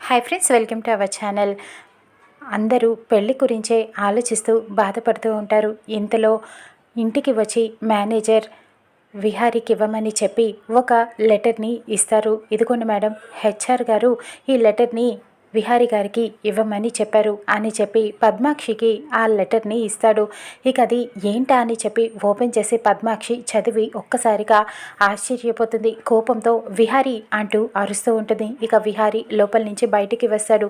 Hi friends, welcome to our channel. అందరూ పెళ్లి గురించే ఆలోచిస్తూ బాధపడుతూ ఉంటారు. ఇంతలో ఇంటికి వచ్చి మేనేజర్ విహారీకి ఇవ్వమని చెప్పి ఒక లెటర్ని ఇస్తారు. ఇదిగోండి మేడం, హెచ్ఆర్ గారు ఈ లెటర్ని విహారీ గారికి ఇవ్వమని చెప్పారు అని చెప్పి పద్మాక్షికి ఆ లెటర్ని ఇస్తాడు. ఇక అది ఏంటా అని చెప్పి ఓపెన్ చేసి పద్మాక్షి చదివి ఒక్కసారిగా ఆశ్చర్యపోతుంది. కోపంతో విహారీ అంటూ అరుస్తూ ఉంటుంది. ఇక విహారీ లోపల నుంచి బయటికి వస్తాడు.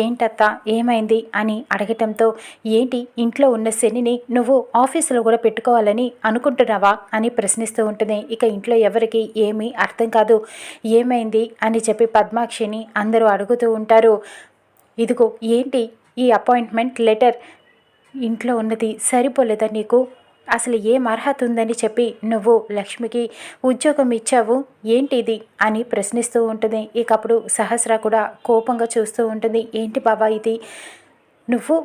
ఏంటత్తా, ఏమైంది అని అడగటంతో, ఏంటి ఇంట్లో ఉన్న శనిని నువ్వు ఆఫీసులో కూడా పెట్టుకోవాలని అనుకుంటున్నావా అని ప్రశ్నిస్తూ ఉంటుంది. ఇక ఇంట్లో ఎవరికి ఏమీ అర్థం కాదు. ఏమైంది అని చెప్పి పద్మాక్షిని అందరూ అడుగుతూ ఉంటారు. ఇదిగో, ఏంటి ఈ అపాయింట్మెంట్ లెటర్? ఇంట్లో ఉన్నది సరిపోలేదా నీకు? అసలు ఏం అర్హత ఉందని చెప్పి నువ్వు లక్ష్మికి ఉద్యోగం ఇచ్చావు? ఏంటి ఇది అని ప్రశ్నిస్తూ ఉంటుంది. ఇక అప్పుడు సహస్ర కూడా కోపంగా చూస్తూ ఉంటుంది. ఏంటి బాబా ఇది? నువ్వు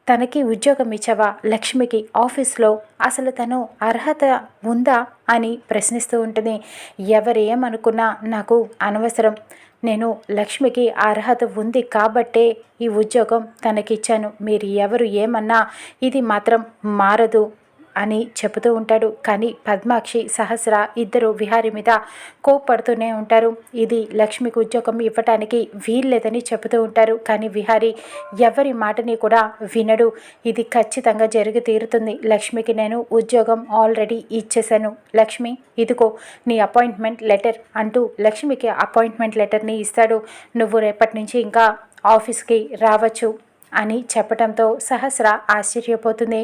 తనకి ఉద్యోగం ఇచ్చావా లక్ష్మికి ఆఫీస్లో? అసలు తను అర్హత ఉందా అని ప్రశ్నిస్తూ ఉంటుంది. ఎవరేమనుకున్నా నాకు అనవసరం. నేను లక్ష్మికి అర్హత ఉంది కాబట్టే ఈ ఉద్యోగం తనకిచ్చాను. మీరు ఎవరు ఏమన్నా ఇది మాత్రం మారదు అని చెబుతూ ఉంటాడు. కానీ పద్మాక్షి, సహస్ర ఇద్దరు విహారీ మీద కోప్పడుతూనే ఉంటారు. ఇది లక్ష్మికి ఉద్యోగం ఇవ్వటానికి వీల్లేదని చెబుతూ ఉంటారు. కానీ విహారీ ఎవరి మాటని కూడా వినడు. ఇది ఖచ్చితంగా జరిగి తీరుతుంది. లక్ష్మికి నేను ఉద్యోగం ఆల్రెడీ ఇచ్చేశాను. లక్ష్మి, ఇదిగో నీ అపాయింట్మెంట్ లెటర్ అంటూ లక్ష్మికి అపాయింట్మెంట్ లెటర్ని ఇస్తాడు. నువ్వు రేపటి నుంచి ఇంకా ఆఫీస్కి రావచ్చు అని చెప్పడంతో సహస్ర ఆశ్చర్యపోతుంది.